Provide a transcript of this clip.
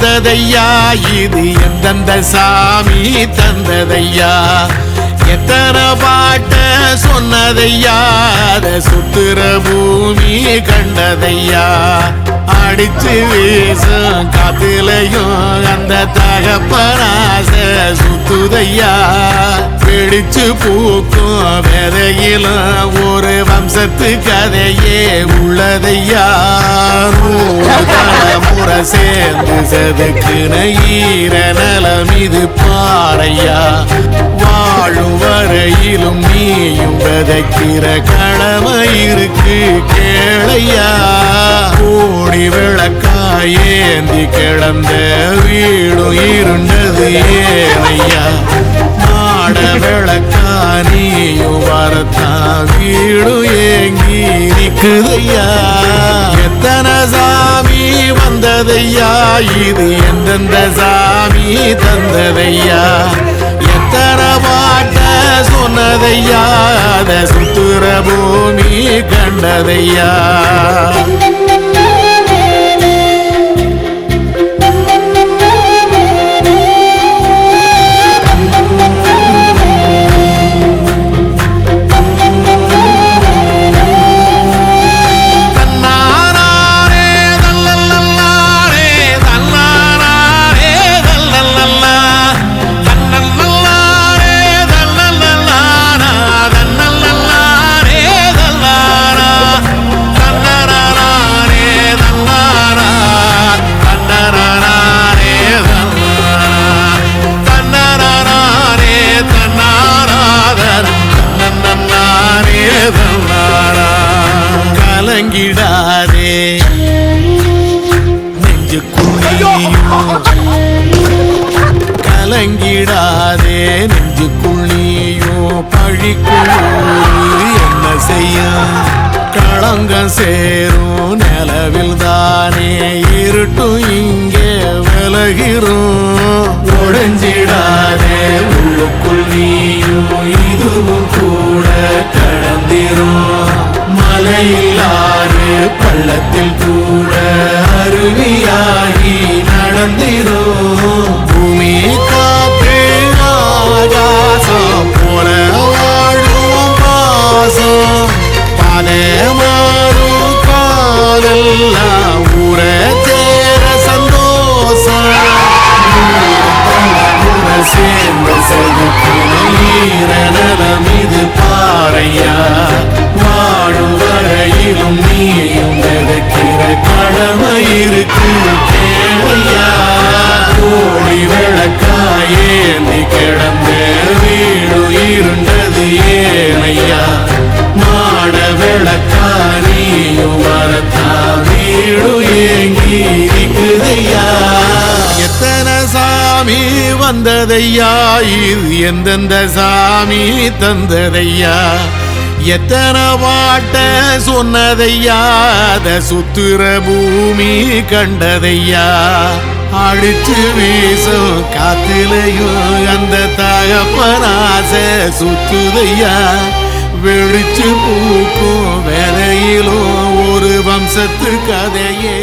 வந்ததையா இது எந்தெந்த சாமி தந்ததையா எத்தனை பாட்ட சொன்னதையா அத சுத்துற பூமி கண்டதையா அடிச்சு வீசும் காத்துலையும் அந்த தகப்பனாச சுத்துதையா பிடிச்சு பூக்கும் விதையிலும் ஒரு வம்சத்து கதையே உள்ளதையா தலைமுறை சேர்ந்து செதுக்குன ஈர நலம் இது பாறையா வாழும் வரையிலும் நீயும் விதைக்கிற கடமை இருக்கு கேளையா கோடி விளக்காயேந்தி கிடந்த வீடும் இருண்டது ஏனையா மாட விளக்கா நீயும் வரத்தான் வீடும் ஏங்கி நிக்குதையா எத்தனை சாமி வந்ததையா இது எந்தெந்த சாமி தந்ததையா எத்தனை பாட்ட சொன்னதையா அத சுத்துற பூமி கண்டதையா கலங்கிடாதே கலங்கிடாதே நெஞ்சுக்குள்ளியோ பழிக்குள்ளூர் என்ன செய்ய களங்கம் சேரும் நிலவில் தானே இருட்டும் இங்கே விலகிறோம் உடைஞ்சிடாதே உள்ளுக்குள் நீயும் இதுவும் கூட கடந்திரும் மலையிலாறு பள்ளத்தில் கூட அருவியாகி நடந்திரும் பூமி காற்று ஆகாசம் போல வாழும் பாசம் பாதை மாறும் காதெல்லாம் ஊர சேர சந்தோஷம் சேர்ந்து செதுக்கின ஈர நலம் இது பாறையா வாழும் வரையிலும் நீயும் விதைக்கிற கடமை இருக்கு கேளையா கோடி விளக்காயேந்தி கிடந்த வீடு இருண்டது ஏனையா மாட விளக்கா நீயும் வரத்தா வீடு ஏங்கி இருக்குதையா எத்தனை சாமி வந்ததையா இது எந்தெந்த சாமி தந்ததையா எத்தனை பாட்ட சொன்னதையா அத சுத்துற பூமி கண்டதையா அடிச்சு வீசும் காத்திலையும் அந்த தகப்பனாச சுத்துதையா வெளிச்சு பூக்கும் வேலையிலும் ஒரு வம்சத்து கதையே